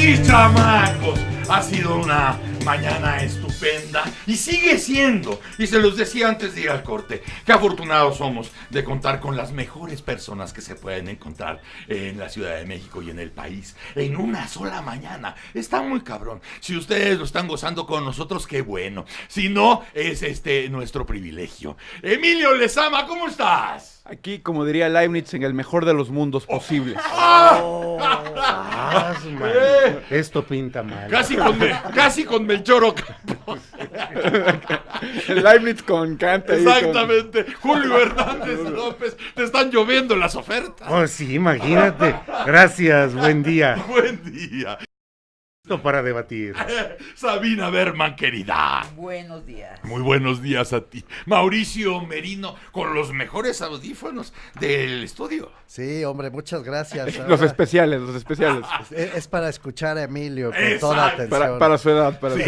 Mis chamacos, ha sido una mañana estupenda y sigue siendo, y se los decía antes de ir al corte, qué afortunados somos de contar con las mejores personas que se pueden encontrar en la Ciudad de México y en el país en una sola mañana. Está muy cabrón. Si ustedes lo están gozando con nosotros, qué bueno. Si no, es nuestro privilegio. Emilio Lezama, ¿cómo estás? Aquí, como diría Leibniz, en el mejor de los mundos posibles. Esto pinta mal. Casi con Melchor Ocampo. Leibniz con Kant. Exactamente. Julio Hernández López. Te están lloviendo las ofertas. Oh, sí, imagínate. Gracias, buen día. Buen día. Listo para debatir. Sabina Berman, querida. Buenos días. Muy buenos días a ti. Mauricio Merino, con los mejores audífonos del estudio. Sí, hombre, muchas gracias. Los especiales. Es para escuchar a Emilio con Exacto. toda atención. Para su edad, Sí.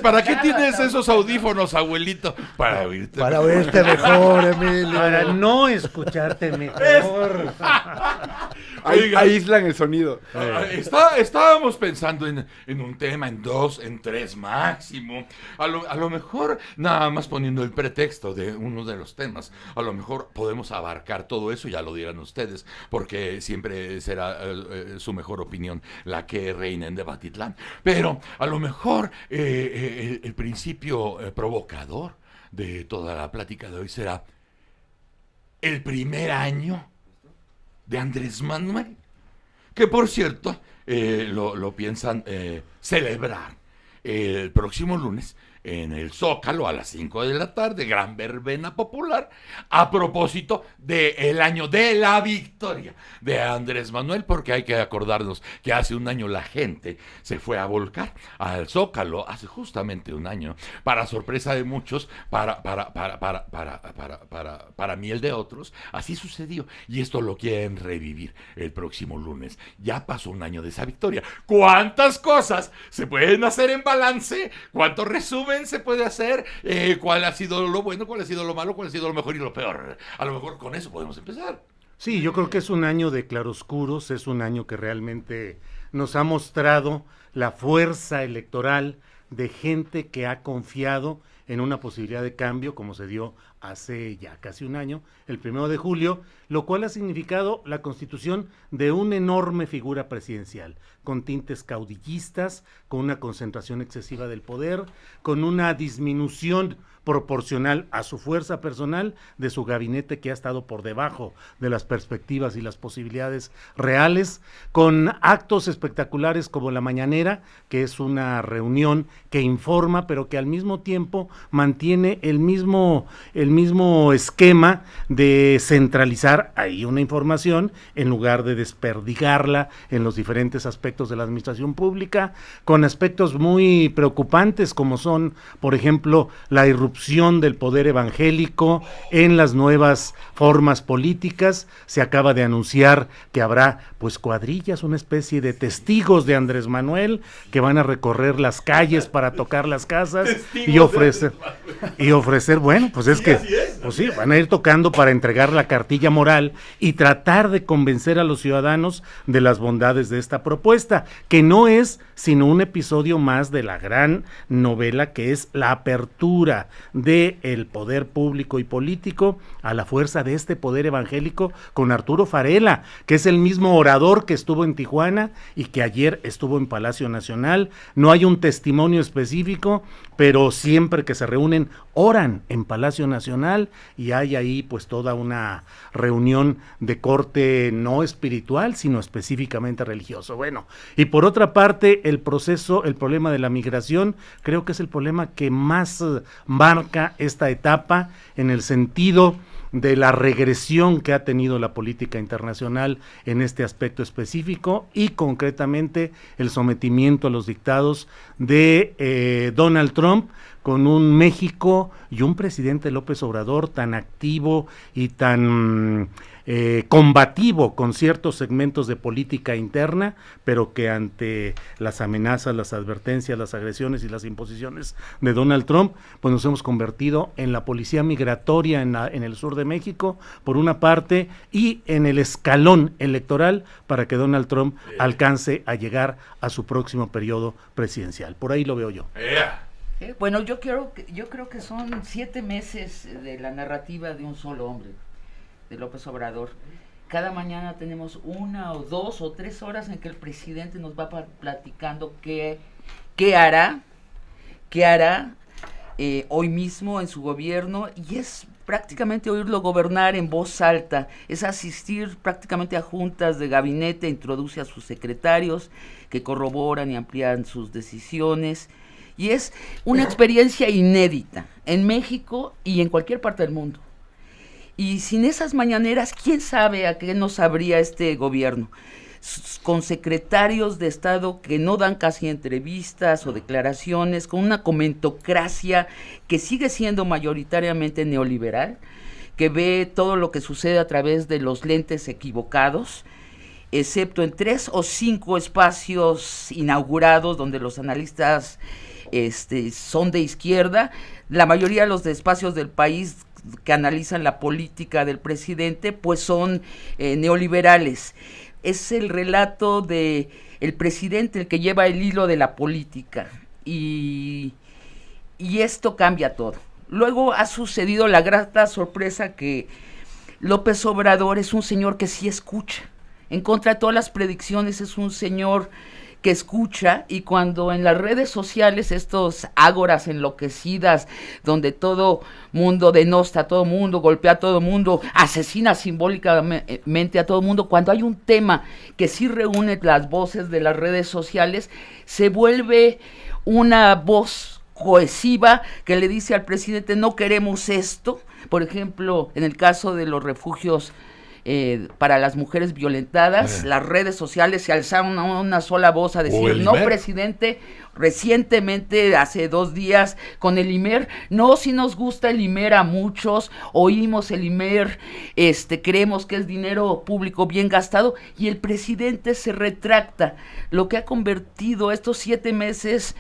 ¿Para qué tienes esos audífonos, abuelito? Para oírte. Para oírte mejor, Emilio. Para no escucharte mejor. Aíslan el sonido. Estábamos pensando en un tema, en 2, en 3 máximo. A lo mejor, nada más poniendo el pretexto de uno de los temas, a lo mejor podemos abarcar todo eso, ya lo dirán ustedes, porque siempre será su mejor opinión la que reina en Debatitlán. Pero a lo mejor el principio provocador de toda la plática de hoy será el primer año de Andrés Manuel, que por cierto lo piensan celebrar el próximo lunes en el Zócalo a las 5 de la tarde, gran verbena popular, a propósito del año de la victoria de Andrés Manuel, porque hay que acordarnos que hace un año la gente se fue a volcar al Zócalo, hace justamente un año, para sorpresa de muchos, para miel de otros, así sucedió, y esto lo quieren revivir el próximo lunes. Ya pasó un año de esa victoria. ¿Cuántas cosas se pueden hacer en balance? ¿Cuánto resumen se puede hacer? ¿Cuál ha sido lo bueno? ¿Cuál ha sido lo malo? ¿Cuál ha sido lo mejor y lo peor? A lo mejor con eso podemos empezar. Sí, yo creo que es un año de claroscuros, es un año que realmente nos ha mostrado la fuerza electoral de gente que ha confiado en una posibilidad de cambio, como se dio hace ya casi un año, el 1 de julio, lo cual ha significado la constitución de una enorme figura presidencial, con tintes caudillistas, con una concentración excesiva del poder, con una disminución proporcional a su fuerza personal de su gabinete, que ha estado por debajo de las perspectivas y las posibilidades reales, con actos espectaculares como la mañanera, que es una reunión que informa, pero que al mismo tiempo mantiene el mismo esquema de centralizar ahí una información en lugar de desperdigarla en los diferentes aspectos de la administración pública, con aspectos muy preocupantes como son, por ejemplo, la irrupción del poder evangélico en las nuevas formas políticas. Se acaba de anunciar que habrá pues cuadrillas, una especie de testigos de Andrés Manuel, que van a recorrer las calles para tocar las casas y ofrecer, bueno, pues es que, pues sí, van a ir tocando para entregar la cartilla moral y tratar de convencer a los ciudadanos de las bondades de esta propuesta, que no es sino un episodio más de la gran novela que es la apertura del poder público y político a la fuerza de este poder evangélico, con Arturo Farela, que es el mismo orador que estuvo en Tijuana y que ayer estuvo en Palacio Nacional. No hay un testimonio específico, pero siempre que se reúnen oran en Palacio Nacional, y hay ahí pues toda una reunión de corte no espiritual, sino específicamente religioso. Bueno, y por otra parte, el problema de la migración, creo que es el problema que más marca esta etapa, en el sentido de la regresión que ha tenido la política internacional en este aspecto específico, y concretamente el sometimiento a los dictados de Donald Trump, con un México y un presidente López Obrador tan activo y tan combativo con ciertos segmentos de política interna, pero que ante las amenazas, las advertencias, las agresiones y las imposiciones de Donald Trump, pues nos hemos convertido en la policía migratoria en el sur de México, por una parte, y en el escalón electoral para que Donald Trump alcance a llegar a su próximo periodo presidencial. Por ahí lo veo yo. Bueno, yo creo que son 7 meses de la narrativa de un solo hombre, de López Obrador. Cada mañana tenemos 1 o 2 o 3 horas en que el presidente nos va platicando qué hará hoy mismo en su gobierno, y es prácticamente oírlo gobernar en voz alta, es asistir prácticamente a juntas de gabinete, introduce a sus secretarios que corroboran y amplían sus decisiones, y es una experiencia inédita en México y en cualquier parte del mundo. Y sin esas mañaneras, ¿quién sabe a qué nos sabría este gobierno? Con secretarios de Estado que no dan casi entrevistas o declaraciones, con una comentocracia que sigue siendo mayoritariamente neoliberal, que ve todo lo que sucede a través de los lentes equivocados, excepto en 3 o 5 espacios inaugurados donde los analistas son de izquierda. La mayoría de los espacios del país que analizan la política del presidente pues son neoliberales. Es el relato de el presidente el que lleva el hilo de la política, y esto cambia todo. Luego ha sucedido la grata sorpresa que López Obrador es un señor que sí escucha. En contra de todas las predicciones, es un señor que escucha, y cuando en las redes sociales, estos ágoras enloquecidas, donde todo mundo denosta a todo mundo, golpea a todo mundo, asesina simbólicamente a todo mundo, cuando hay un tema que sí reúne las voces de las redes sociales, se vuelve una voz cohesiva que le dice al presidente: no queremos esto. Por ejemplo, en el caso de los refugios para las mujeres violentadas, las redes sociales se alzaron a una sola voz a decir: no, presidente. Recientemente, hace 2 días, con el IMER, no, si nos gusta el IMER a muchos, oímos el IMER, creemos que es dinero público bien gastado, y el presidente se retracta, lo que ha convertido estos 7 meses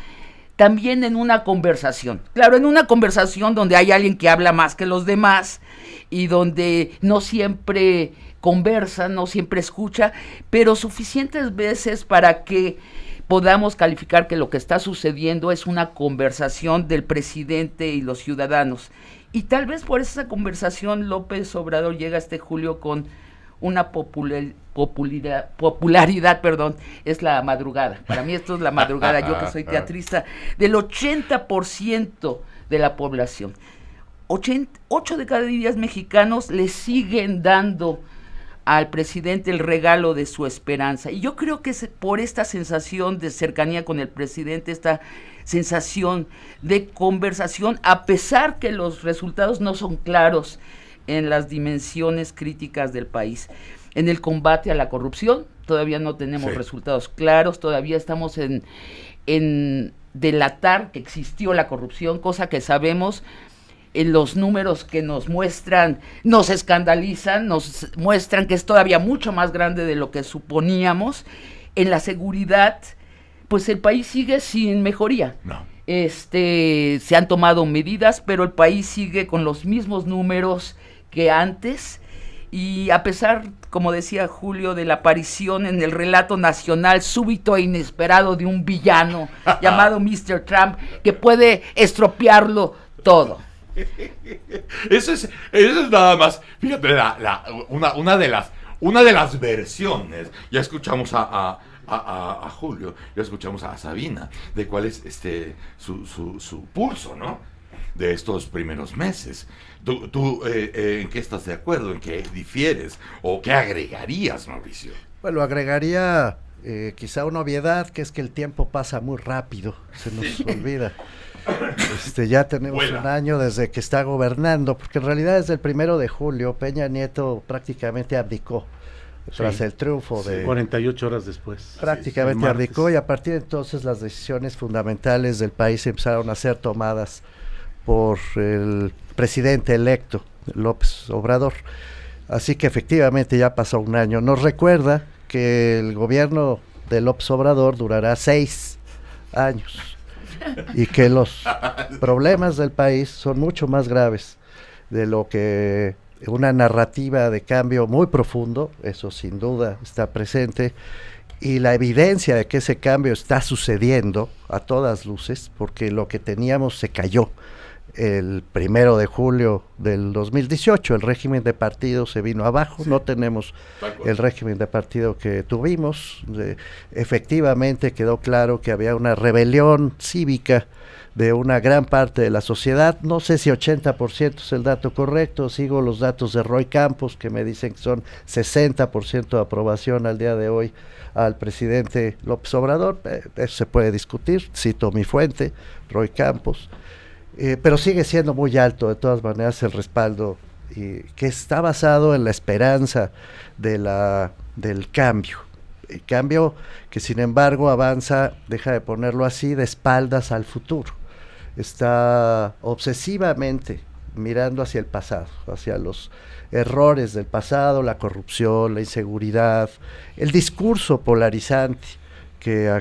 también en una conversación. Claro, en una conversación donde hay alguien que habla más que los demás y donde no siempre conversa, no siempre escucha, pero suficientes veces para que podamos calificar que lo que está sucediendo es una conversación del presidente y los ciudadanos. Y tal vez por esa conversación López Obrador llega este julio con una popularidad, es la madrugada. Para mí esto es la madrugada, yo que soy teatrista, del 80% de la población. 8 de cada 10 mexicanos le siguen dando al presidente el regalo de su esperanza. Y yo creo que es por esta sensación de cercanía con el presidente, esta sensación de conversación, a pesar que los resultados no son claros en las dimensiones críticas del país. En el combate a la corrupción todavía no tenemos resultados claros, todavía estamos en delatar que existió la corrupción, cosa que sabemos. En los números que nos muestran, nos escandalizan, nos muestran que es todavía mucho más grande de lo que suponíamos. En la seguridad, pues el país sigue sin mejoría. No. Se han tomado medidas, pero el país sigue con los mismos números que antes, y a pesar, como decía Julio, de la aparición en el relato nacional súbito e inesperado de un villano llamado Mr. Trump, que puede estropearlo todo. Eso es nada más. Fíjate, una de las versiones. Ya escuchamos a Julio, ya escuchamos a Sabina, de cuál es su pulso, ¿no? De estos primeros meses. ¿Tú en qué estás de acuerdo? ¿En qué difieres? ¿O qué agregarías, Mauricio? Bueno, agregaría quizá una obviedad, que es que el tiempo pasa muy rápido, se nos olvida. Ya tenemos un año desde que está gobernando, porque en realidad desde el 1 de julio Peña Nieto prácticamente abdicó tras Sí. el triunfo de... 48 horas después. Prácticamente el martes. abdicó y a partir de entonces las decisiones fundamentales del país empezaron a ser tomadas por el presidente electo, López Obrador. Así que efectivamente ya pasó un año. Nos recuerda que el gobierno de López Obrador durará 6 años y que los problemas del país son mucho más graves de lo que una narrativa de cambio muy profundo, eso sin duda está presente, y la evidencia de que ese cambio está sucediendo a todas luces, porque lo que teníamos se cayó el 1 de julio del 2018, el régimen de partido se vino abajo, no tenemos el régimen de partido que tuvimos, efectivamente quedó claro que había una rebelión cívica de una gran parte de la sociedad, no sé si 80% es el dato correcto, sigo los datos de Roy Campos que me dicen que son 60% de aprobación al día de hoy al presidente López Obrador, eso se puede discutir, cito mi fuente, Roy Campos, pero sigue siendo muy alto de todas maneras el respaldo que está basado en la esperanza del cambio. El cambio que sin embargo avanza, deja de ponerlo así, de espaldas al futuro. Está obsesivamente mirando hacia el pasado, hacia los errores del pasado, la corrupción, la inseguridad, el discurso polarizante que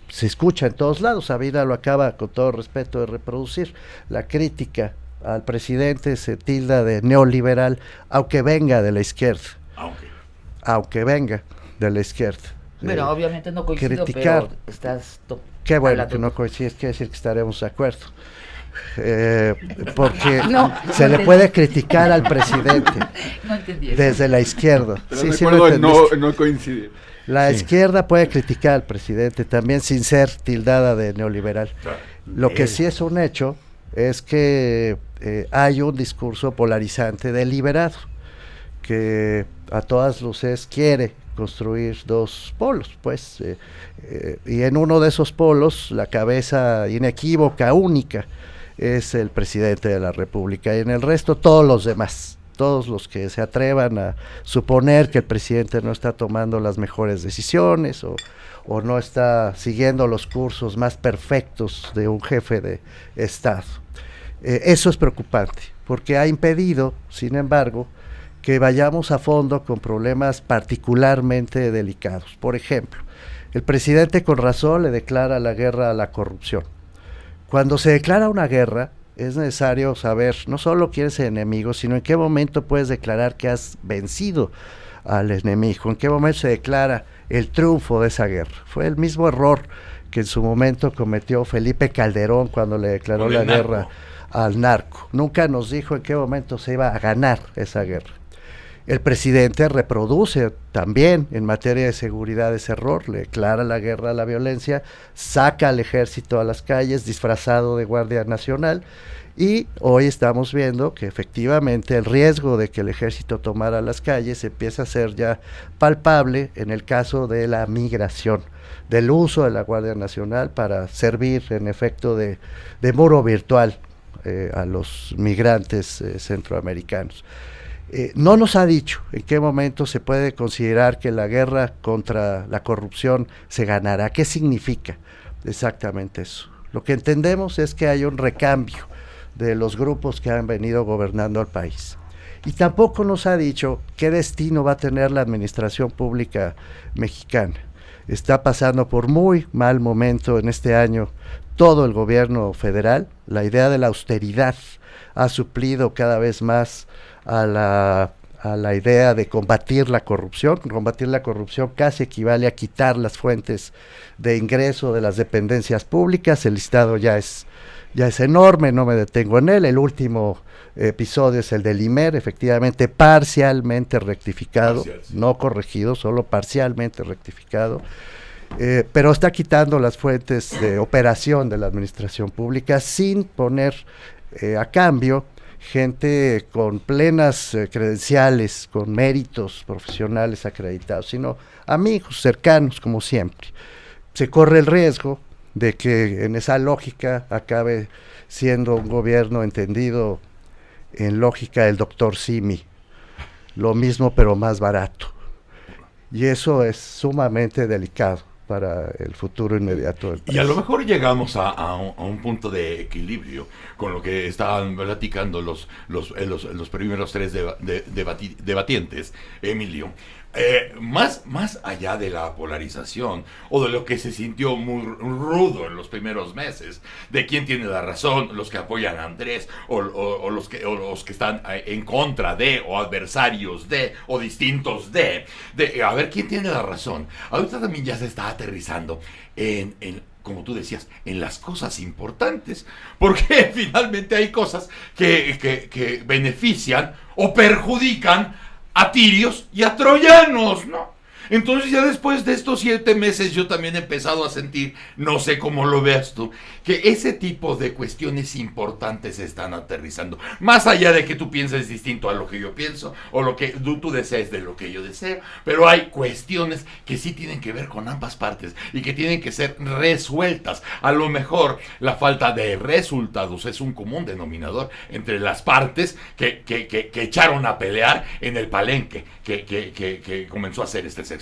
se escucha en todos lados. Sabina lo acaba, con todo respeto, de reproducir. La crítica al presidente se tilda de neoliberal, aunque venga de la izquierda. Aunque venga de la izquierda. Bueno, obviamente no coincido, criticar. pero estás... Qué bueno hablando. que no coincides, quiere decir que estaremos de acuerdo. Porque No, se no le entendí. puede criticar al presidente No entendí eso. desde la izquierda. Pero Sí, de sí lo acuerdo en entendiste. no coincidir. La Sí. izquierda puede criticar al presidente también sin ser tildada de neoliberal. Lo que sí es un hecho es que hay un discurso polarizante deliberado que a todas luces quiere construir dos polos, pues, y en uno de esos polos la cabeza inequívoca, única, es el presidente de la República, y en el resto todos los demás, todos los que se atrevan a suponer que el presidente no está tomando las mejores decisiones o no está siguiendo los cursos más perfectos de un jefe de Estado. Eso es preocupante, porque ha impedido, sin embargo, que vayamos a fondo con problemas particularmente delicados. Por ejemplo, el presidente con razón le declara la guerra a la corrupción. Cuando se declara una guerra, es necesario saber no solo quién es el enemigo, sino en qué momento puedes declarar que has vencido al enemigo, en qué momento se declara el triunfo de esa guerra. Fue el mismo error que en su momento cometió Felipe Calderón cuando le declaró la guerra al narco. Nunca nos dijo en qué momento se iba a ganar esa guerra. El presidente reproduce también en materia de seguridad ese error, le declara la guerra a la violencia, saca al ejército a las calles disfrazado de Guardia Nacional, y hoy estamos viendo que efectivamente el riesgo de que el ejército tomara las calles empieza a ser ya palpable en el caso de la migración, del uso de la Guardia Nacional para servir en efecto de muro virtual a los migrantes centroamericanos. No nos ha dicho en qué momento se puede considerar que la guerra contra la corrupción se ganará. ¿Qué significa exactamente eso? Lo que entendemos es que hay un recambio de los grupos que han venido gobernando al país. Y tampoco nos ha dicho qué destino va a tener la administración pública mexicana. Está pasando por muy mal momento en este año todo el gobierno federal. La idea de la austeridad ha suplido cada vez más a la idea de combatir la corrupción. Combatir la corrupción casi equivale a quitar las fuentes de ingreso de las dependencias públicas. El listado ya es enorme, no me detengo en él. El último episodio es el del IMER, efectivamente parcialmente rectificado, no corregido, solo parcialmente rectificado, pero está quitando las fuentes de operación de la administración pública sin poner a cambio gente con plenas credenciales, con méritos profesionales acreditados, sino amigos cercanos como siempre. Se corre el riesgo de que en esa lógica acabe siendo un gobierno entendido en lógica del doctor Simi, lo mismo pero más barato. y eso es sumamente delicado para el futuro inmediato del país. Y a lo mejor llegamos a un punto de equilibrio con lo que estaban platicando los primeros tres debatientes, Emilio. Más allá de la polarización o de lo que se sintió muy rudo en los primeros meses, de quién tiene la razón, los que apoyan a Andrés o los que están en contra de, o adversarios de, o distintos de a ver quién tiene la razón. Ahorita también ya se está aterrizando en como tú decías, en las cosas importantes, porque finalmente hay cosas que benefician o perjudican a tirios y a troyanos, ¿no? Entonces ya después de estos 7 meses yo también he empezado a sentir, no sé cómo lo veas tú, que ese tipo de cuestiones importantes se están aterrizando. Más allá de que tú pienses distinto a lo que yo pienso, o lo que tú desees de lo que yo deseo, pero hay cuestiones que sí tienen que ver con ambas partes y que tienen que ser resueltas. A lo mejor la falta de resultados es un común denominador entre las partes que echaron a pelear en el palenque que comenzó a hacer este sexenio.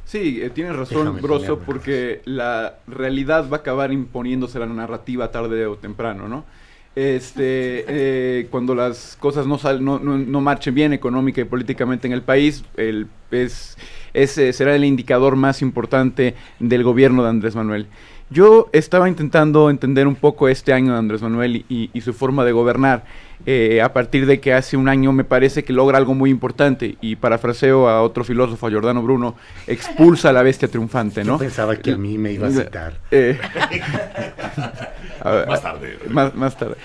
Sí, tienes razón, Broso, porque la realidad va a acabar imponiéndose la narrativa tarde o temprano, ¿no? Cuando las cosas no marchen bien económica y políticamente en el país, ese será el indicador más importante del gobierno de Andrés Manuel. Yo estaba intentando entender un poco este año de Andrés Manuel y su forma de gobernar, a partir de que hace un año me parece que logra algo muy importante, y parafraseo a otro filósofo, a Giordano Bruno, expulsa a la bestia triunfante, ¿no? Yo pensaba que a mí me iba a citar. Más tarde. Más tarde.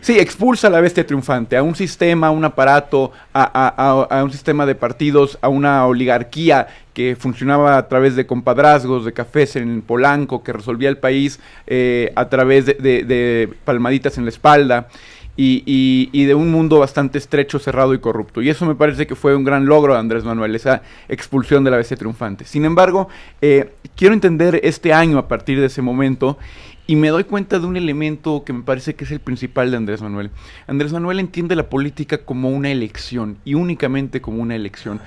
Sí, expulsa a la bestia triunfante, a un sistema, a un aparato, a un sistema de partidos, a una oligarquía que funcionaba a través de compadrazgos, de cafés en Polanco, que resolvía el país a través de palmaditas en la espalda, y de un mundo bastante estrecho, cerrado y corrupto. Y eso me parece que fue un gran logro de Andrés Manuel, esa expulsión de la bestia triunfante. Sin embargo, quiero entender este año a partir de ese momento, y me doy cuenta de un elemento que me parece que es el principal de Andrés Manuel. Andrés Manuel entiende la política como una elección, y únicamente como una elección,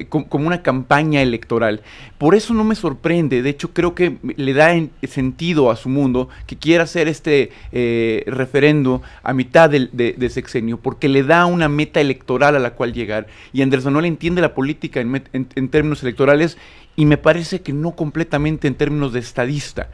como una campaña electoral. Por eso no me sorprende, de hecho creo que le da sentido a su mundo que quiera hacer este referendo a mitad de sexenio, porque le da una meta electoral a la cual llegar, y Andrés Manuel entiende la política en términos electorales, y me parece que no completamente en términos de estadista.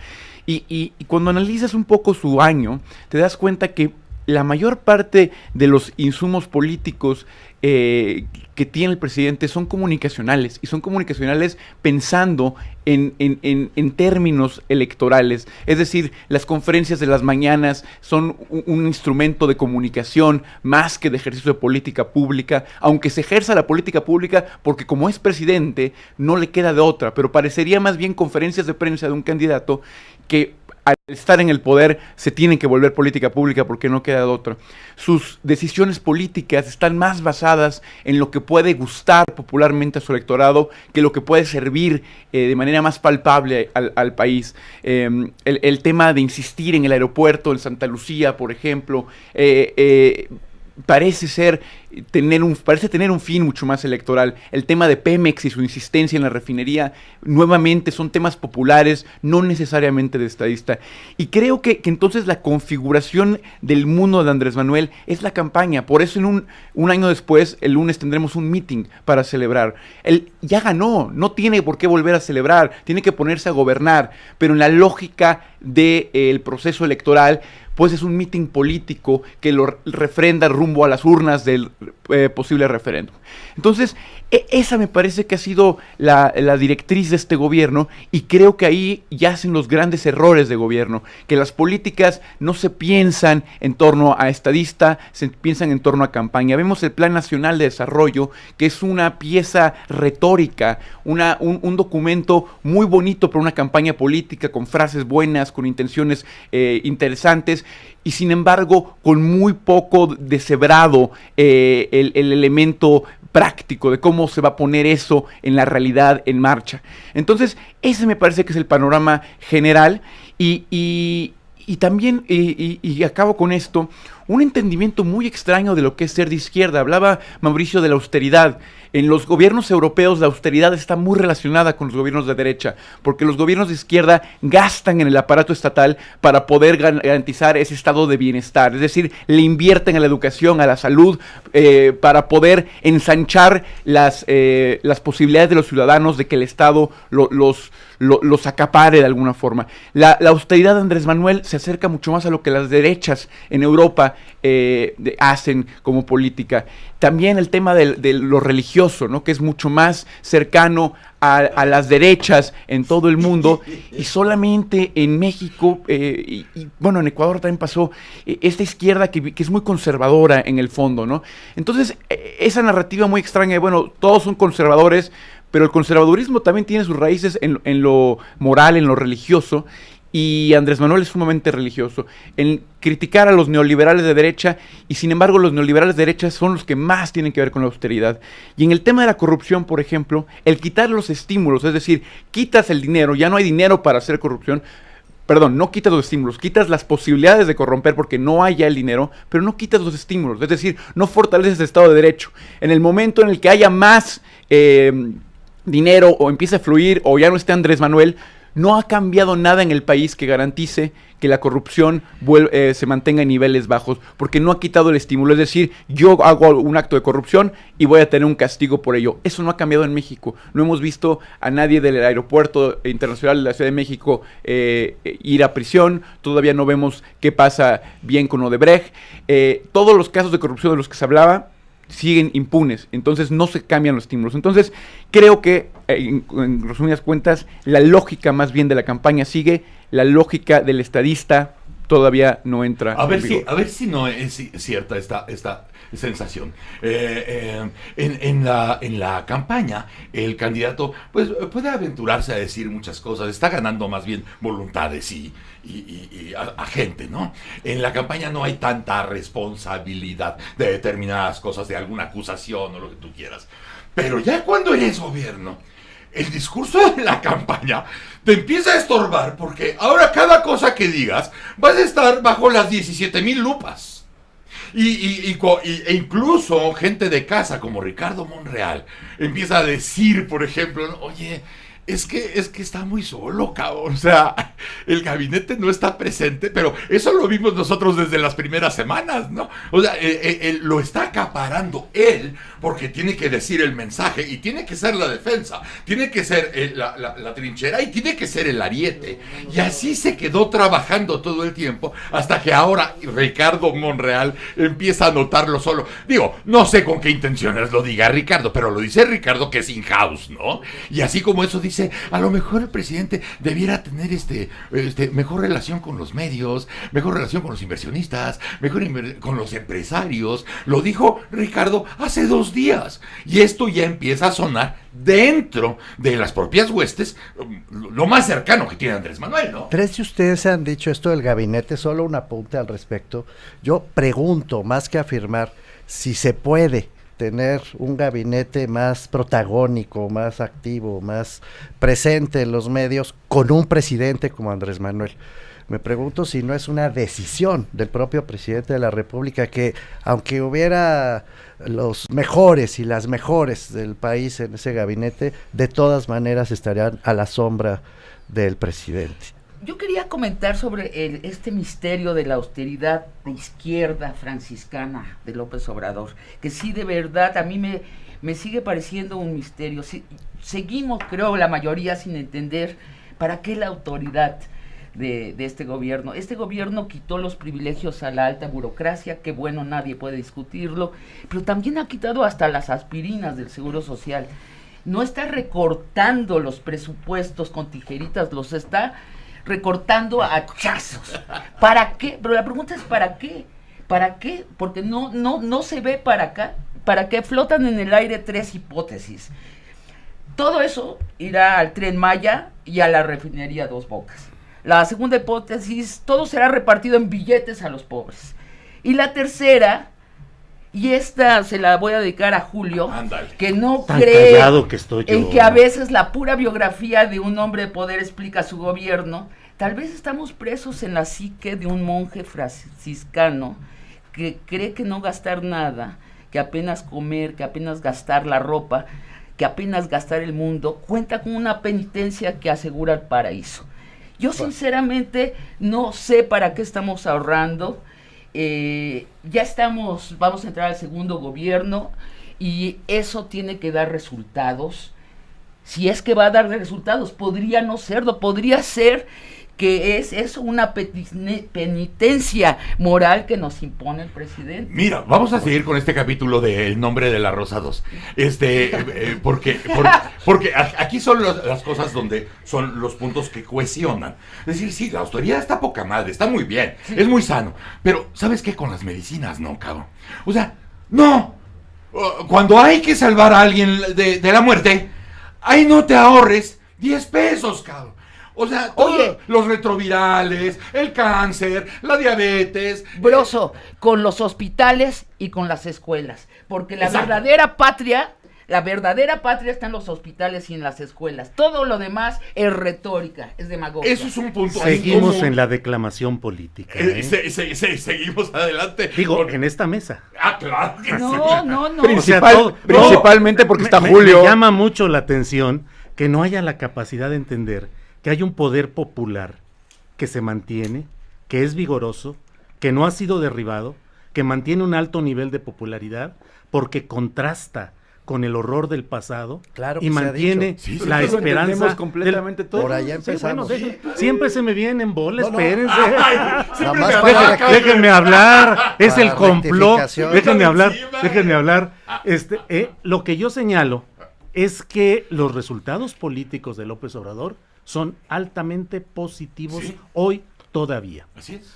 Y cuando analizas un poco su año, te das cuenta que la mayor parte de los insumos políticos que tiene el presidente son comunicacionales, y son comunicacionales pensando en términos electorales. Es decir, las conferencias de las mañanas son un instrumento de comunicación más que de ejercicio de política pública, aunque se ejerza la política pública porque como es presidente no le queda de otra, pero parecería más bien conferencias de prensa de un candidato que al estar en el poder se tienen que volver política pública porque no queda de otra. Sus decisiones políticas están más basadas en lo que puede gustar popularmente a su electorado que lo que puede servir de manera más palpable al país. El tema de insistir en el aeropuerto en Santa Lucía, por ejemplo, parece tener un fin mucho más electoral. El tema de Pemex y su insistencia en la refinería, nuevamente son temas populares, no necesariamente de estadista. Y creo que entonces la configuración del mundo de Andrés Manuel es la campaña. Por eso un año después, el lunes, tendremos un meeting para celebrar. Él ya ganó, no tiene por qué volver a celebrar, tiene que ponerse a gobernar, pero en la lógica del proceso electoral, pues es un meeting político que lo refrenda rumbo a las urnas del posible referéndum. Entonces, esa me parece que ha sido la directriz de este gobierno, y creo que ahí yacen los grandes errores de gobierno, que las políticas no se piensan en torno a estadista, se piensan en torno a campaña. Vemos el Plan Nacional de Desarrollo, que es una pieza retórica, un documento muy bonito para una campaña política, con frases buenas, con intenciones interesantes, y sin embargo con muy poco deshebrado el elemento práctico de cómo se va a poner eso en la realidad en marcha. Entonces ese me parece que es el panorama general, y también, y acabo con esto, un entendimiento muy extraño de lo que es ser de izquierda. Hablaba Mauricio de la austeridad. En los gobiernos europeos la austeridad está muy relacionada con los gobiernos de derecha, porque los gobiernos de izquierda gastan en el aparato estatal para poder garantizar ese estado de bienestar, es decir, le invierten a la educación, a la salud, para poder ensanchar las posibilidades de los ciudadanos de que el Estado los acapare de alguna forma. La austeridad de Andrés Manuel se acerca mucho más a lo que las derechas en Europa hacen como política. También el tema de lo religioso, ¿no? Que es mucho más cercano a las derechas en todo el mundo, y solamente en México, y bueno, en Ecuador también pasó, esta izquierda que es muy conservadora en el fondo, ¿no? Entonces, esa narrativa muy extraña, bueno, todos son conservadores, pero el conservadurismo también tiene sus raíces en lo moral, en lo religioso, y Andrés Manuel es sumamente religioso, en criticar a los neoliberales de derecha, y sin embargo los neoliberales de derecha son los que más tienen que ver con la austeridad. Y en el tema de la corrupción, por ejemplo, el quitar los estímulos, es decir, quitas el dinero, ya no hay dinero para hacer corrupción, perdón, no quitas los estímulos, quitas las posibilidades de corromper porque no hay ya el dinero, pero no quitas los estímulos, es decir, no fortaleces el Estado de Derecho. En el momento en el que haya más dinero, o empiece a fluir, o ya no esté Andrés Manuel, no ha cambiado nada en el país que garantice que la corrupción se mantenga en niveles bajos, porque no ha quitado el estímulo. Es decir, yo hago un acto de corrupción y voy a tener un castigo por ello. Eso no ha cambiado en México. No hemos visto a nadie del aeropuerto internacional de la Ciudad de México ir a prisión. Todavía no vemos qué pasa bien con Odebrecht. Todos los casos de corrupción de los que se hablaba siguen impunes, entonces no se cambian los estímulos. Entonces creo que, en resumidas cuentas, la lógica más bien de la campaña sigue, la lógica del estadista todavía no entra a ver vigor. A ver si no es cierta esta sensación. En la campaña, el candidato pues puede aventurarse a decir muchas cosas, está ganando más bien voluntades y a gente, ¿no? En la campaña no hay tanta responsabilidad de determinadas cosas, de alguna acusación o lo que tú quieras. Pero ya cuando eres gobierno, el discurso de la campaña te empieza a estorbar, porque ahora cada cosa que digas vas a estar bajo las 17,000 lupas. E incluso gente de casa como Ricardo Monreal empieza a decir, por ejemplo, ¿no? Oye, es que está muy solo, cabrón. O sea, el gabinete no está presente, pero eso lo vimos nosotros desde las primeras semanas, ¿no? O sea, lo está acaparando él, porque tiene que decir el mensaje, y tiene que ser la defensa, tiene que ser la trinchera, y tiene que ser el ariete. Y así se quedó trabajando todo el tiempo, hasta que ahora Ricardo Monreal empieza a notarlo solo. Digo, no sé con qué intenciones lo diga Ricardo, pero lo dice Ricardo, que es in-house, ¿no? Y así como eso dice, a lo mejor el presidente debiera tener mejor relación con los medios, mejor relación con los inversionistas, con los empresarios. Lo dijo Ricardo hace 2 días, y esto ya empieza a sonar dentro de las propias huestes, lo más cercano que tiene Andrés Manuel, ¿no? 3 de ustedes han dicho esto del gabinete, solo un apunte al respecto. Yo pregunto, más que afirmar, si se puede tener un gabinete más protagónico, más activo, más presente en los medios, con un presidente como Andrés Manuel. Me pregunto si no es una decisión del propio presidente de la República, que aunque hubiera los mejores y las mejores del país en ese gabinete, de todas maneras estarían a la sombra del presidente. Yo quería comentar sobre este misterio de la austeridad de izquierda franciscana de López Obrador, que sí, de verdad, a mí me sigue pareciendo un misterio. Sí, seguimos, creo, la mayoría sin entender para qué la autoridad de este gobierno. Este gobierno quitó los privilegios a la alta burocracia, que bueno, nadie puede discutirlo, pero también ha quitado hasta las aspirinas del Seguro Social. No está recortando los presupuestos con tijeritas, los está recortando a hachazos. ¿Para qué? Pero la pregunta es ¿para qué? ¿Para qué? Porque no se ve para acá. ¿Para qué? Flotan en el aire 3 hipótesis. Todo eso irá al Tren Maya y a la refinería Dos Bocas. La segunda hipótesis, todo será repartido en billetes a los pobres. Y la tercera, y esta se la voy a dedicar a Julio, Ándale. Que no Tan cree callado que estoy yo. en que a veces la pura biografía de un hombre de poder explica su gobierno. Tal vez estamos presos en la psique de un monje franciscano que cree que no gastar nada, que apenas comer, que apenas gastar la ropa, que apenas gastar el mundo, cuenta con una penitencia que asegura el paraíso. Yo sinceramente no sé para qué estamos ahorrando. Vamos a entrar al segundo gobierno y eso tiene que dar resultados. Si es que va a dar resultados, podría no serlo, podría ser que es una penitencia moral que nos impone el presidente. Mira, vamos a seguir con este capítulo de El nombre de la Rosa 2. Porque aquí son las cosas donde son los puntos que cohesionan. Es decir, sí, la austeridad está poca madre, está muy bien, sí, es muy sano. Pero, ¿sabes qué? Con las medicinas, no, cabrón. O sea, no. Cuando hay que salvar a alguien de la muerte, ahí no te ahorres 10 pesos, cabrón. O sea, todos los retrovirales, el cáncer, la diabetes. Broso, con los hospitales y con las escuelas. Porque la verdadera patria está en los hospitales y en las escuelas. Todo lo demás es retórica, es demagogia. Eso es un punto. Seguimos en la declamación política. Seguimos adelante. Digo, en esta mesa. Claro que No. Principalmente porque está Julio. Me llama mucho la atención que no haya la capacidad de entender que hay un poder popular que se mantiene, que es vigoroso, que no ha sido derribado, que mantiene un alto nivel de popularidad, porque contrasta con el horror del pasado, claro, y mantiene la esperanza completamente todo. Por allá empezamos. Siempre se me viene en bola, espérense. Déjenme hablar, es el complot. Déjenme hablar. Lo que yo señalo es que los resultados políticos de López Obrador son altamente positivos hoy todavía. Así es.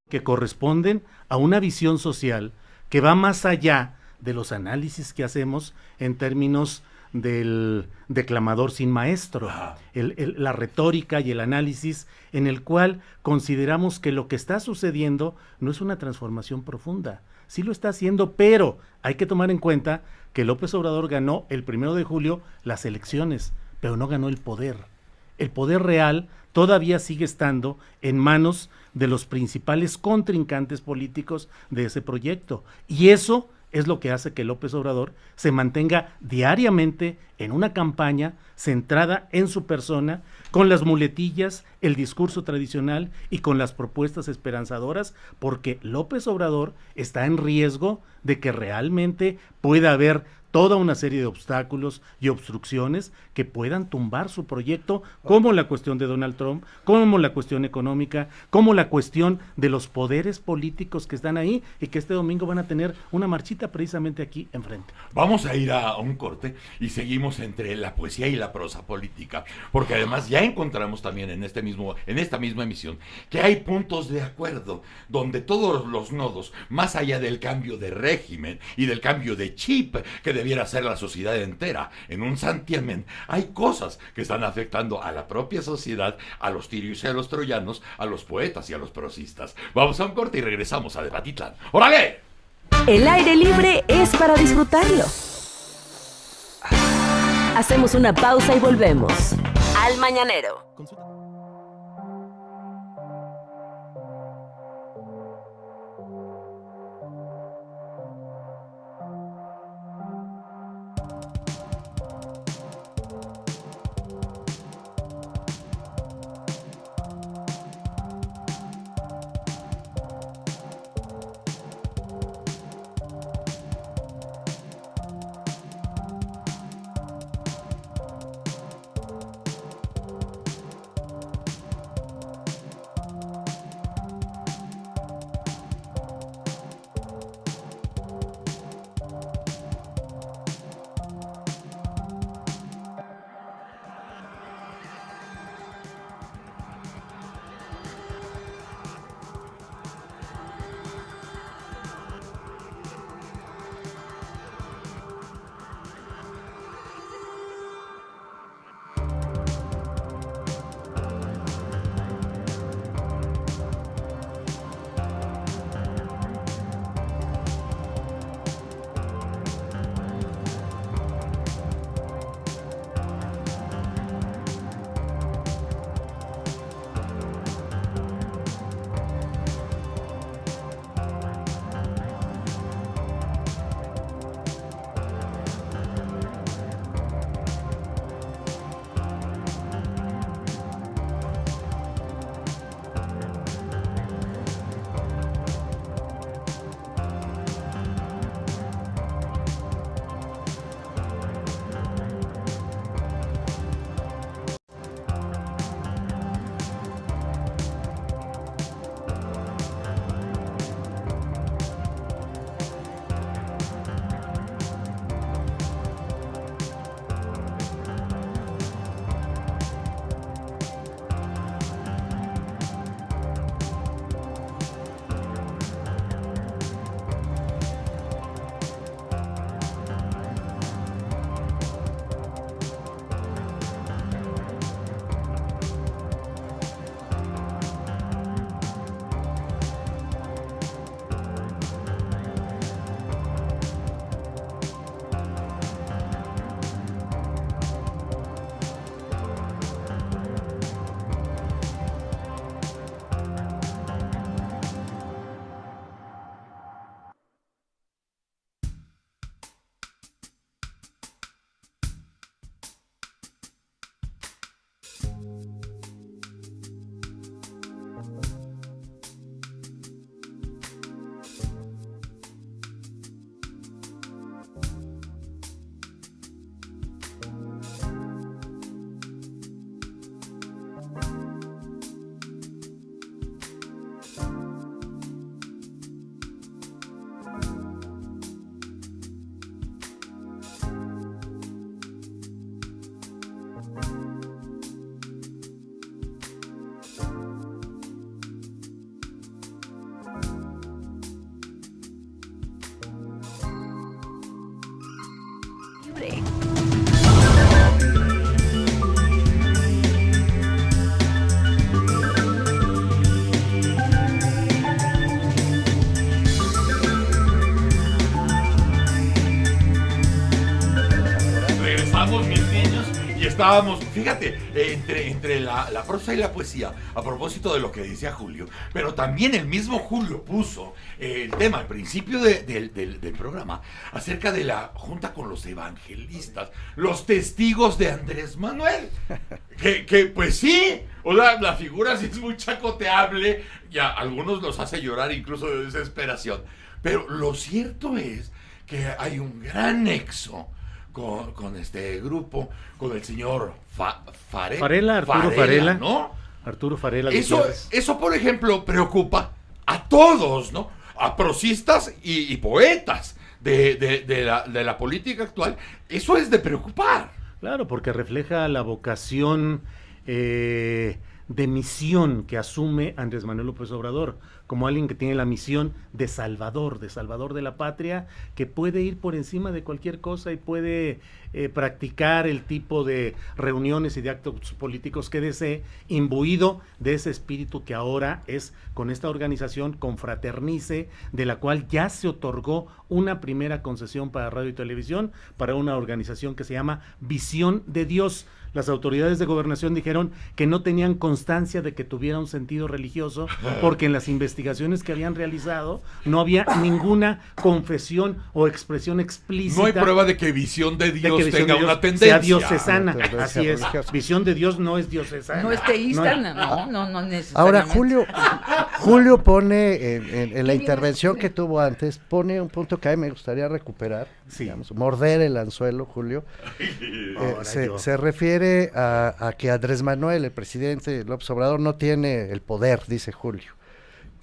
Que corresponden a una visión social que va más allá de los análisis que hacemos en términos del declamador sin maestro, la retórica y el análisis en el cual consideramos que lo que está sucediendo no es una transformación profunda. Sí lo está haciendo, pero hay que tomar en cuenta que López Obrador ganó el 1 de julio las elecciones, pero no ganó el poder. El poder real todavía sigue estando en manos de los principales contrincantes políticos de ese proyecto. Y eso es lo que hace que López Obrador se mantenga diariamente en una campaña centrada en su persona, con las muletillas, el discurso tradicional y con las propuestas esperanzadoras, porque López Obrador está en riesgo de que realmente pueda haber toda una serie de obstáculos y obstrucciones que puedan tumbar su proyecto, como la cuestión de Donald Trump, como la cuestión económica, como la cuestión de los poderes políticos que están ahí y que este domingo van a tener una marchita precisamente aquí enfrente. Vamos a ir a un corte y seguimos entre la poesía y la prosa política, porque además ya encontramos también en esta misma emisión que hay puntos de acuerdo donde todos los nodos, más allá del cambio de régimen y del cambio de chip que debiera ser la sociedad entera en un santiamén, hay cosas que están afectando a la propia sociedad, a los tirios y a los troyanos, a los poetas y a los prosistas. Vamos a un corte y regresamos a Debatitlán. ¡Órale! El aire libre es para disfrutarlo. Hacemos una pausa y volvemos. Al Mañanero. estábamos, fíjate, entre la prosa y la poesía, a propósito de lo que decía Julio, pero también el mismo Julio puso el tema al principio del programa acerca de la junta con los evangelistas, los testigos de Andrés Manuel, que pues sí, o sea, la figura sí es muy chacoteable y a algunos los hace llorar incluso de desesperación, pero lo cierto es que hay un gran nexo con este grupo, con el señor Arturo Farela, ¿no? Arturo Farela. Eso, por ejemplo, preocupa a todos, ¿no? A prosistas y poetas de la política actual. Eso es de preocupar. Claro, porque refleja la vocación de misión que asume Andrés Manuel López Obrador, como alguien que tiene la misión de salvador de la patria, que puede ir por encima de cualquier cosa y puede practicar el tipo de reuniones y de actos políticos que desee, imbuido de ese espíritu que ahora es con esta organización Confraternice, de la cual ya se otorgó una primera concesión para radio y televisión, para una organización que se llama Visión de Dios. Las autoridades de gobernación dijeron que no tenían constancia de que tuviera un sentido religioso, porque en las investigaciones que habían realizado no había ninguna confesión o expresión explícita. No hay prueba de que Visión de Dios tenga una tendencia. Sea diocesana, Una tendencia así es. religiosa. Visión de Dios no es diocesana. No es teísta, no necesariamente. Ahora, Julio pone en la intervención que tuvo antes, pone un punto que a mí me gustaría recuperar, Sí. digamos, morder el anzuelo, Julio. Se refiere a que Andrés Manuel, el presidente López Obrador, no tiene el poder, dice Julio,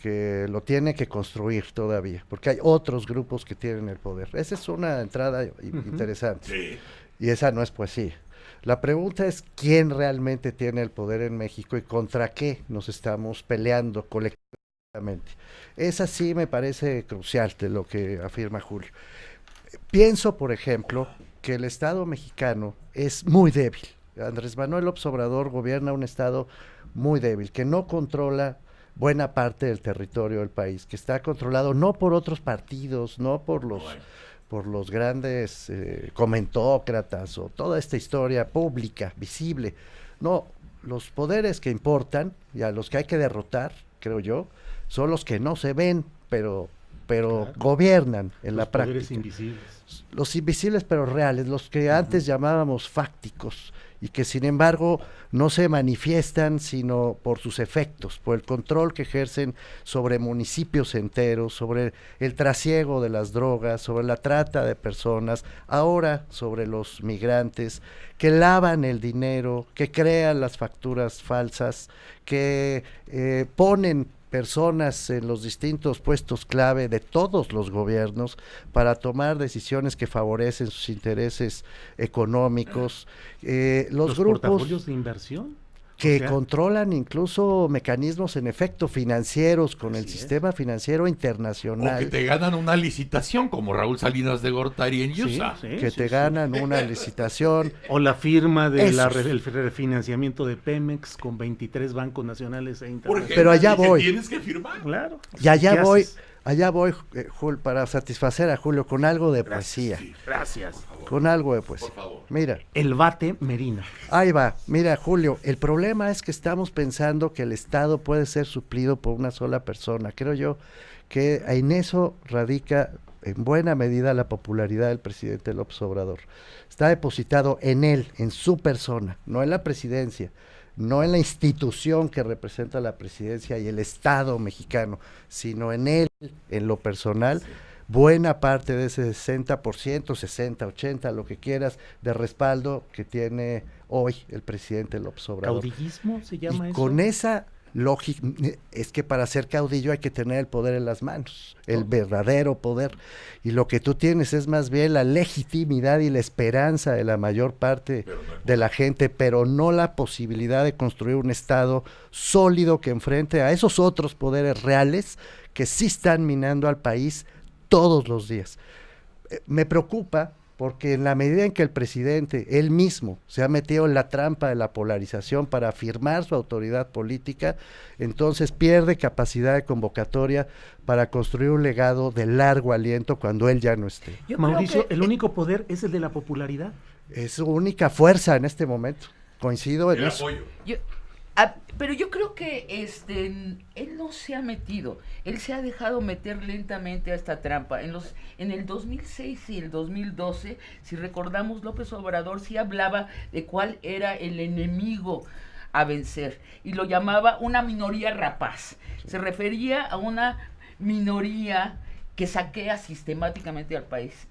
que lo tiene que construir todavía, porque hay otros grupos que tienen el poder. Esa es una entrada interesante. Sí. Y esa no es poesía. La pregunta es quién realmente tiene el poder en México y contra qué nos estamos peleando colectivamente. Esa sí me parece crucial de lo que afirma Julio. Pienso, por ejemplo, que el Estado mexicano es muy débil. Andrés Manuel López Obrador gobierna un Estado muy débil, que no controla buena parte del territorio del país, que está controlado no por otros partidos, no por los grandes comentócratas o toda esta historia pública, visible. No, los poderes que importan y a los que hay que derrotar, creo yo, son los que no se ven, pero claro, gobiernan en la práctica. Los poderes invisibles. Los invisibles pero reales, los que antes llamábamos fácticos y que sin embargo no se manifiestan sino por sus efectos, por el control que ejercen sobre municipios enteros, sobre el trasiego de las drogas, sobre la trata de personas, ahora sobre los migrantes, que lavan el dinero, que crean las facturas falsas, que ponen personas en los distintos puestos clave de todos los gobiernos para tomar decisiones que favorecen sus intereses económicos. Los grupos portafolios de inversión que controlan incluso mecanismos en efecto financieros con el sistema financiero internacional. O que te ganan una licitación como Raúl Salinas de Gortari en USA. Te ganan una licitación. O la firma del refinanciamiento de Pemex con 23 bancos nacionales e internacionales. Pero allá voy. Tienes que firmar. Claro. Y allá voy, Julio, para satisfacer a Julio con algo de poesía. Gracias. Con algo de poesía. Por favor. Mira. El bate Merino. Ahí va. Mira, Julio, el problema es que estamos pensando que el Estado puede ser suplido por una sola persona. Creo yo que en eso radica en buena medida la popularidad del presidente López Obrador. Está depositado en él, en su persona, no en la presidencia, no en la institución que representa la presidencia y el Estado mexicano, sino en él, en lo personal. Sí. Buena parte de ese 60%, 60, 80, lo que quieras, de respaldo que tiene hoy el presidente López Obrador. ¿Caudillismo se llama y eso? Con esa lógica, es que para ser caudillo hay que tener el poder en las manos, el verdadero poder, y lo que tú tienes es más bien la legitimidad y la esperanza de la mayor parte de la gente, pero no la posibilidad de construir un Estado sólido que enfrente a esos otros poderes reales que sí están minando al país todos los días. Me preocupa porque en la medida en que el presidente, él mismo, se ha metido en la trampa de la polarización para afirmar su autoridad política, entonces pierde capacidad de convocatoria para construir un legado de largo aliento cuando él ya no esté. Mauricio, ¿el único poder es el de la popularidad? es su única fuerza en este momento. Coincido en El eso. apoyo. Pero yo creo que él no se ha metido, él se ha dejado meter lentamente a esta trampa. En el 2006 y el 2012, si recordamos, López Obrador sí hablaba de cuál era el enemigo a vencer y lo llamaba una minoría rapaz. Se refería a una minoría que saquea sistemáticamente al país.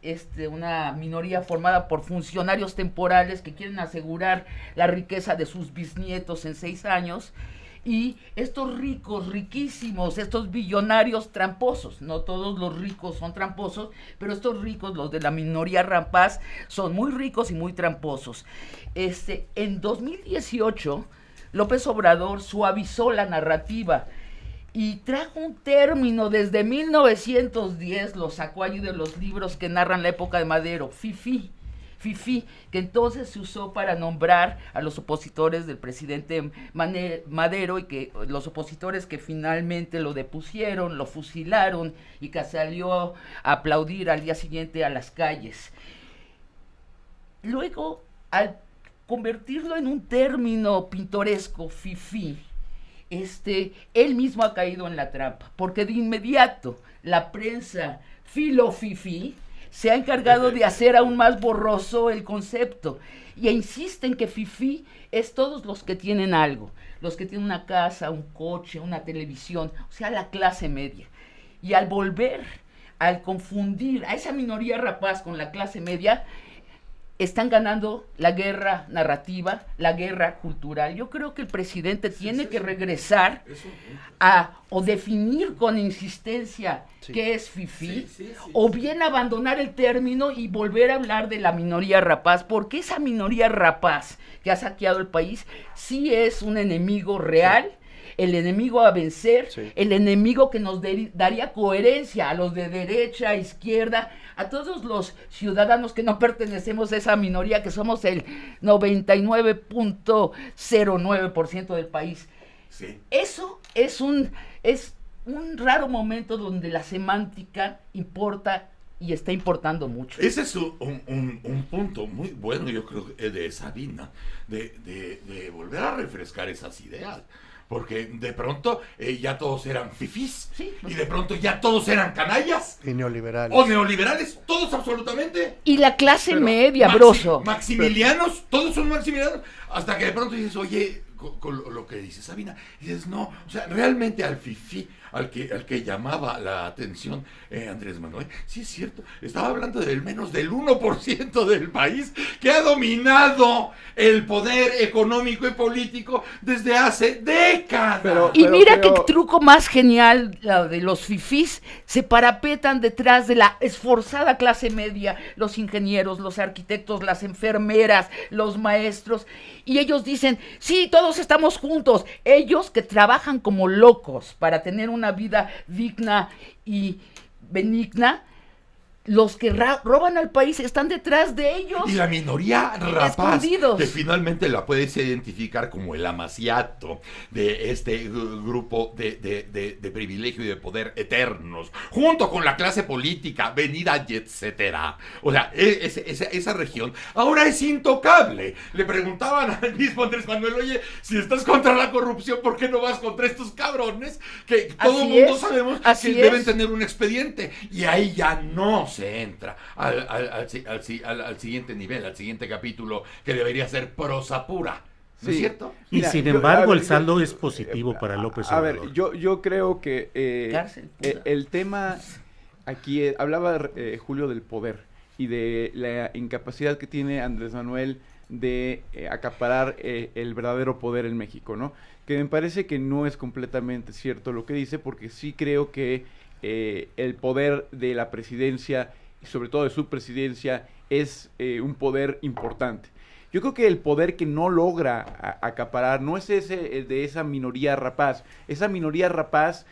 Una minoría formada por funcionarios temporales que quieren asegurar la riqueza de sus bisnietos en 6 años, y estos ricos, riquísimos, estos billonarios tramposos. No todos los ricos son tramposos, pero estos ricos, los de la minoría rapaz, son muy ricos y muy tramposos. En 2018, López Obrador suavizó la narrativa y trajo un término desde 1910, lo sacó allí de los libros que narran la época de Madero, fifí, que entonces se usó para nombrar a los opositores del presidente Madero, y que los opositores que finalmente lo depusieron, lo fusilaron y que salió a aplaudir al día siguiente a las calles. Luego, al convertirlo en un término pintoresco, fifí, él mismo ha caído en la trampa, porque de inmediato la prensa filo-fifí se ha encargado de hacer aún más borroso el concepto, y insisten que fifí es todos los que tienen algo, los que tienen una casa, un coche, una televisión, o sea, la clase media. Y al confundir a esa minoría rapaz con la clase media, están ganando la guerra narrativa, la guerra cultural. Yo creo que el presidente tiene que regresar o definir con insistencia qué es fifí, o bien abandonar el término y volver a hablar de la minoría rapaz, porque esa minoría rapaz que ha saqueado el país sí es un enemigo real, el enemigo a vencer, el enemigo que nos daría coherencia a los de derecha, a izquierda, a todos los ciudadanos que no pertenecemos a esa minoría, que somos el 99.09% del país. Sí. Eso es un raro momento donde la semántica importa y está importando mucho. Ese es un punto muy bueno, yo creo, de Sabina, de volver a refrescar esas ideas. Porque de pronto ya todos eran fifís, y de pronto ya todos eran canallas. Y neoliberales. O neoliberales, todos absolutamente. Y la clase media, broso. Maximilianos, todos son maximilianos. Hasta que de pronto dices, oye, con lo que dice Sabina, dices, no, o sea, realmente al fifí, al que llamaba la atención Andrés Manuel, sí es cierto, estaba hablando del menos del 1% del país que ha dominado el poder económico y político desde hace décadas. Mira qué truco más genial, la de los fifís, se parapetan detrás de la esforzada clase media, los ingenieros, los arquitectos, las enfermeras, los maestros, y ellos dicen, sí, todos estamos juntos. Ellos que trabajan como locos para tener una vida digna y benigna, los que roban al país están detrás de ellos. Y la minoría rapaz, escondidos, que finalmente la puedes identificar como el amaciato de este grupo de privilegio y de poder eternos, junto con la clase política, venida y etcétera. O sea, esa región ahora es intocable. Le preguntaban al mismo Andrés Manuel, oye, si estás contra la corrupción, ¿por qué no vas contra estos cabrones? Que todo el mundo sabemos que deben tener un expediente. Y ahí ya no se entra al siguiente nivel, al siguiente capítulo, que debería ser prosa pura. ¿No es cierto? Y mira, sin embargo, el saldo es positivo para López Obrador. A ver, yo creo que el tema aquí hablaba Julio del poder y de la incapacidad que tiene Andrés Manuel de acaparar el verdadero poder en México, ¿no? Que me parece que no es completamente cierto lo que dice, porque sí creo que el poder de la presidencia y sobre todo de su presidencia es un poder importante. Yo creo que el poder que no logra acaparar no es ese de esa minoría rapaz. Esa minoría rapaz,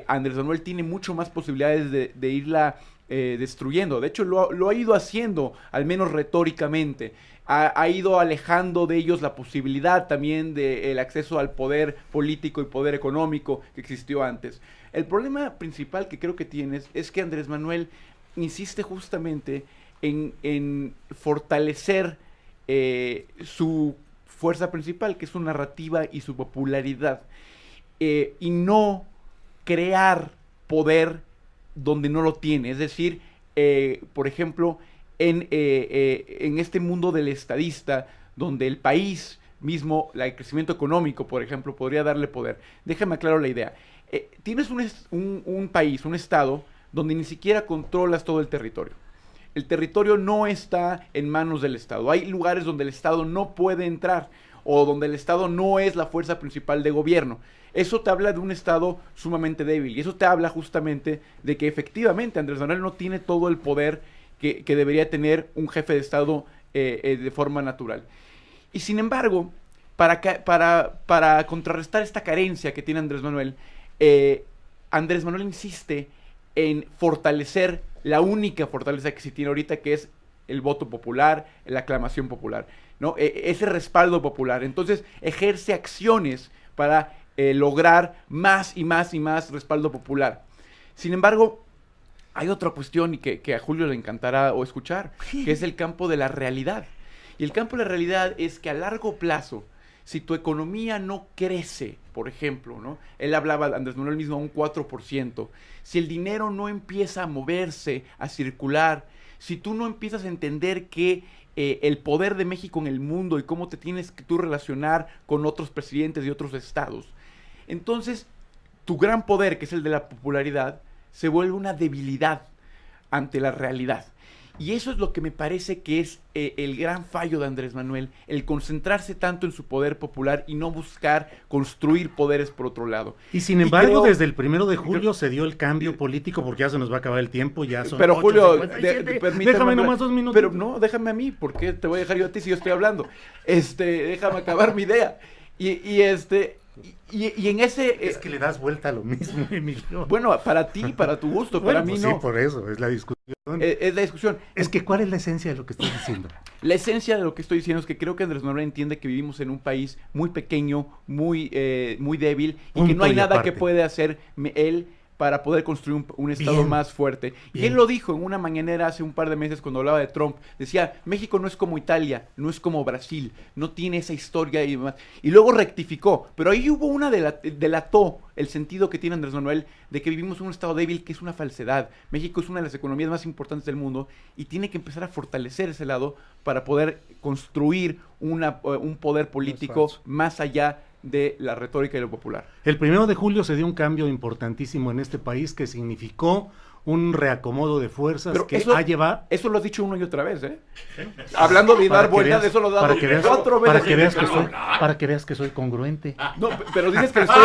Andrés Manuel tiene mucho más posibilidades de irla destruyendo. De hecho, lo ha ido haciendo, al menos retóricamente. Ha ido alejando de ellos la posibilidad también del acceso al poder político y poder económico que existió antes. El problema principal que creo que tienes es que Andrés Manuel insiste justamente en fortalecer su fuerza principal, que es su narrativa y su popularidad, y no crear poder donde no lo tiene. Es decir, por ejemplo, en este mundo del estadista, donde el país mismo, el crecimiento económico, por ejemplo, podría darle poder. Déjame aclarar la idea. Tienes un país, un estado, donde ni siquiera controlas todo el territorio. El territorio no está en manos del Estado. Hay lugares donde el Estado no puede entrar o donde el Estado no es la fuerza principal de gobierno. Eso te habla de un Estado sumamente débil y eso te habla justamente de que efectivamente Andrés Manuel no tiene todo el poder que debería tener un jefe de Estado de forma natural. Y sin embargo, para contrarrestar esta carencia que tiene Andrés Manuel insiste en fortalecer la única fortaleza que se tiene ahorita, que es el voto popular, la aclamación popular, ¿no? Ese respaldo popular. Entonces ejerce acciones para lograr más y más y más respaldo popular. Sin embargo, hay otra cuestión y que a Julio le encantará o escuchar, que es el campo de la realidad. Y el campo de la realidad es que a largo plazo, si tu economía no crece, por ejemplo, ¿no? Él hablaba, Andrés Manuel mismo, a un 4%. Si el dinero no empieza a moverse, a circular, si tú no empiezas a entender que el poder de México en el mundo y cómo te tienes que tú relacionar con otros presidentes de otros estados, entonces tu gran poder, que es el de la popularidad, se vuelve una debilidad ante la realidad. Y eso es lo que me parece que es el gran fallo de Andrés Manuel, el concentrarse tanto en su poder popular y no buscar construir poderes por otro lado. Y sin embargo, desde el 1 de julio se dio el cambio político, porque ya se nos va a acabar el tiempo, ya son Pero 8, Julio, 57. Déjame nomás 2 minutos. Pero no, déjame a mí, porque te voy a dejar yo a ti si yo estoy hablando. Déjame acabar mi idea. Y en ese... Es que le das vuelta a lo mismo, Emilio. Bueno, para ti, para tu gusto, Bueno, para mí pues no. sí, por eso, es la discusión. Es la discusión. Es que, ¿cuál es la esencia de lo que estás diciendo? La esencia de lo que estoy diciendo es que creo que Andrés Manuel entiende que vivimos en un país muy pequeño, muy débil, y que no hay nada que puede hacer él para poder construir un Estado más fuerte. Y él lo dijo en una mañanera hace un par de meses cuando hablaba de Trump. Decía, México no es como Italia, no es como Brasil, no tiene esa historia y demás. Y luego rectificó, pero ahí hubo delató el sentido que tiene Andrés Manuel de que vivimos en un Estado débil, que es una falsedad. México es una de las economías más importantes del mundo y tiene que empezar a fortalecer ese lado para poder construir un poder político más allá de la retórica y lo popular. El 1 de julio se dio un cambio importantísimo en este país que significó un reacomodo de fuerzas. Pero que eso lo has dicho una y otra vez, ¿eh? Hablando de dar vueltas, eso lo he dado 4 veces. Para que veas que soy congruente. No, pero dices que estoy...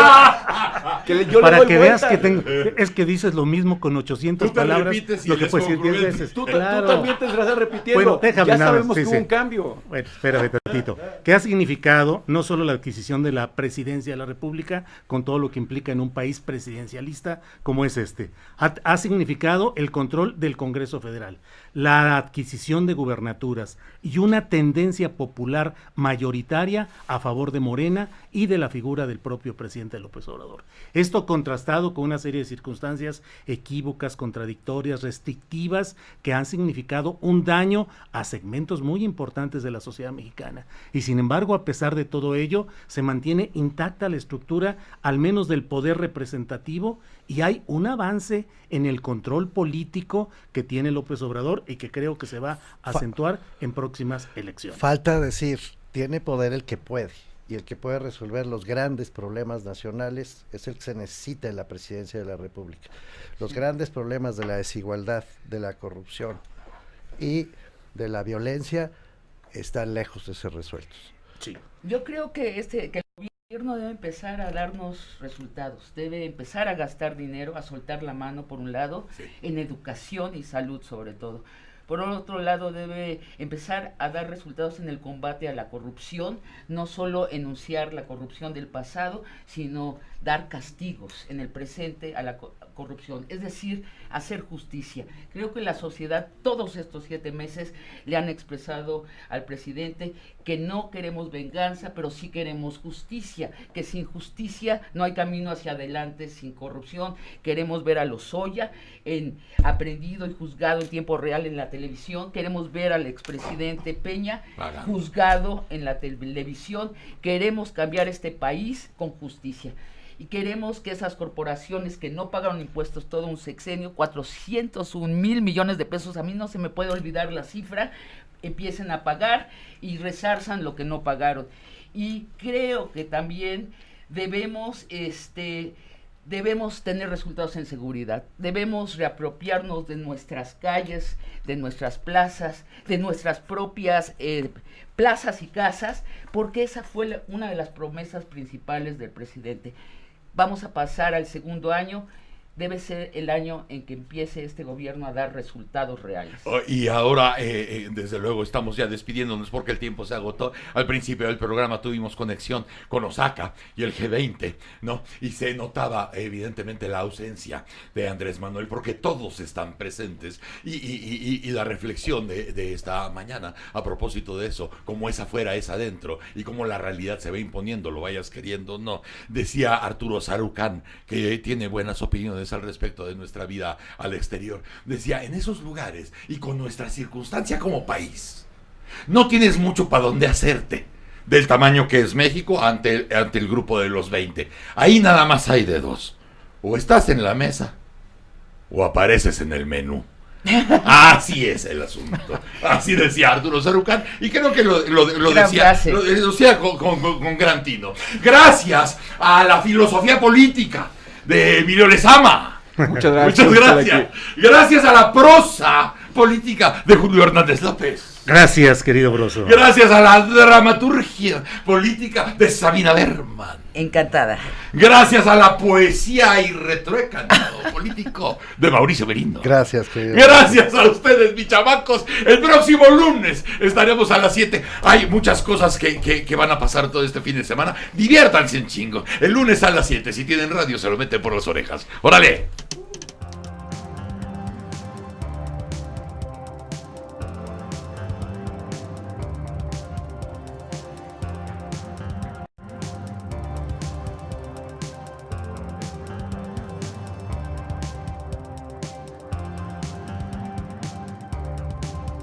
que yo para le doy que vuelta. veas que es que dices lo mismo con 800 palabras, lo que puedes decir 10 veces. Tú también te estás repitiendo. Bueno, déjame ya nada, sabemos sí, que hubo un cambio. Bueno, espérame tantito. ¿Qué ha significado no solo la adquisición de la presidencia de la República, con todo lo que implica en un país presidencialista como es este? Ha significado el control del Congreso Federal, la adquisición de gubernaturas y una tendencia popular mayoritaria a favor de Morena y de la figura del propio presidente López Obrador. Esto contrastado con una serie de circunstancias equívocas, contradictorias, restrictivas, que han significado un daño a segmentos muy importantes de la sociedad mexicana. Y sin embargo, a pesar de todo ello, se mantiene intacta la estructura, al menos del poder representativo, y hay un avance en el control político que tiene López Obrador y que creo que se va a acentuar en próximas elecciones. Falta decir, tiene poder el que puede, y el que puede resolver los grandes problemas nacionales es el que se necesita en la presidencia de la República. Los grandes problemas de la desigualdad, de la corrupción y de la violencia están lejos de ser resueltos. Sí. Yo creo que el gobierno debe empezar a darnos resultados, debe empezar a gastar dinero, a soltar la mano por un lado, en educación y salud sobre todo. Por otro lado, debe empezar a dar resultados en el combate a la corrupción, no solo enunciar la corrupción del pasado, sino dar castigos en el presente a la corrupción, es decir, hacer justicia. Creo que la sociedad, todos estos 7 meses, le han expresado al presidente que no queremos venganza, pero sí queremos justicia, que sin justicia no hay camino hacia adelante, sin corrupción. Queremos ver a Lozoya aprendido y juzgado en tiempo real en la televisión, queremos ver al expresidente Peña Pagando. juzgado en la televisión, queremos cambiar este país con justicia. Y queremos que esas corporaciones que no pagaron impuestos todo un sexenio, 401,000 millones de pesos, a mí no se me puede olvidar la cifra, empiecen a pagar y resarzan lo que no pagaron. Y creo que también debemos tener resultados en seguridad, debemos reapropiarnos de nuestras calles, de nuestras plazas, de nuestras propias plazas y casas, porque esa fue una de las promesas principales del presidente. Vamos a pasar al segundo año, debe ser el año en que empiece este gobierno a dar resultados reales. Y ahora, desde luego, estamos ya despidiéndonos porque el tiempo se agotó. Al principio del programa tuvimos conexión con Osaka y el G20, ¿no? Y se notaba evidentemente la ausencia de Andrés Manuel porque todos están presentes. Y la reflexión de esta mañana a propósito de eso, como es afuera es adentro y como la realidad se va imponiendo, lo vayas queriendo o no. Decía Arturo Sarucán, que tiene buenas opiniones al respecto de nuestra vida al exterior. Decía, en esos lugares y con nuestra circunstancia como país, no tienes mucho para dónde hacerte del tamaño que es México ante el grupo de los 20. Ahí nada más hay de dos. O estás en la mesa o apareces en el menú. Así es el asunto. Así decía Arturo Sarucán y creo que lo decía con gran tino. Gracias a la filosofía política de Emilio Lezama. Muchas gracias. Muchas gracias. Gracias a la prosa política de Julio Hernández López. Gracias, querido Broso. Gracias a la dramaturgia política de Sabina Berman. Encantada. Gracias a la poesía y retruécano político de Mauricio Merino. Gracias, querido. Gracias a ustedes, mis chamacos. El próximo lunes estaremos a las 7. Hay muchas cosas que van a pasar todo este fin de semana. Diviértanse un chingo. El lunes a las 7. Si tienen radio, se lo meten por las orejas. ¡Órale!